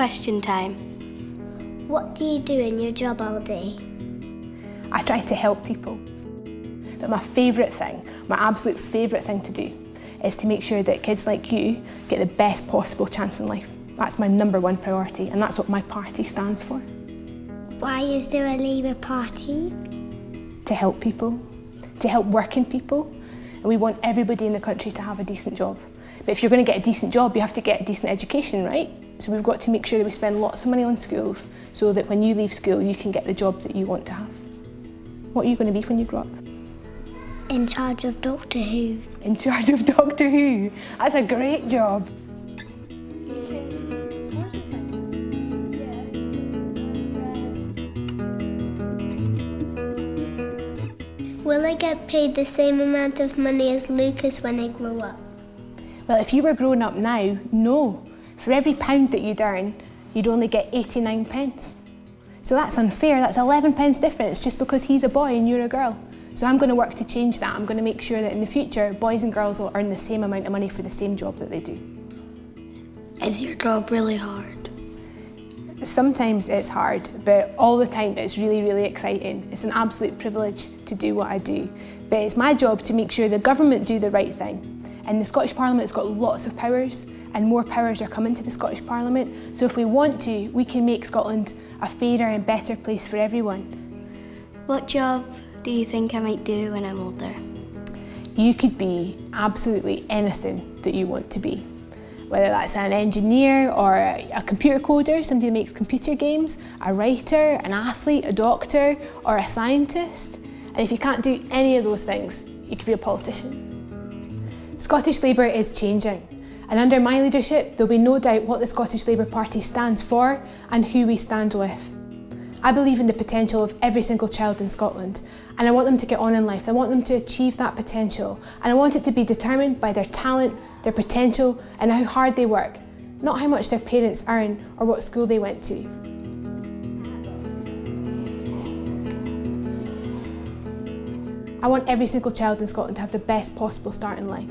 Question time. What do you do in your job all day? I try to help people. But my favourite thing, my absolute favourite thing to do is to make sure that kids like you get the best possible chance in life. That's my #1 priority, and that's what my party stands for. Why is there a Labour Party? To help people, to help working people, and we want everybody in the country to have a decent job. But if you're going to get a decent job, you have to get a decent education, right? So we've got to make sure that we spend lots of money on schools so that when you leave school, you can get the job that you want to have. What are you going to be when you grow up? In charge of Doctor Who. In charge of Doctor Who. That's a great job. Will I get paid the same amount of money as Lucas when I grow up? Well, if you were growing up now, no. For every £1 that you'd earn, you'd only get 89 pence. So that's unfair, that's 11 pence difference just because he's a boy and you're a girl. So I'm going to work to change that. I'm going to make sure that in the future, boys and girls will earn the same amount of money for the same job that they do. Is your job really hard? Sometimes it's hard, but all the time it's really, really exciting. It's an absolute privilege to do what I do. But it's my job to make sure the government do the right thing. And the Scottish Parliament's got lots of powers, and more powers are coming to the Scottish Parliament. So if we want to, we can make Scotland a fairer and better place for everyone. What job do you think I might do when I'm older? You could be absolutely anything that you want to be. Whether that's an engineer or a computer coder, somebody who makes computer games, a writer, an athlete, a doctor, or a scientist. And if you can't do any of those things, you could be a politician. Scottish Labour is changing, and under my leadership, there'll be no doubt what the Scottish Labour Party stands for and who we stand with. I believe in the potential of every single child in Scotland, and I want them to get on in life. I want them to achieve that potential, and I want it to be determined by their talent, their potential, and how hard they work, not how much their parents earn or what school they went to. I want every single child in Scotland to have the best possible start in life.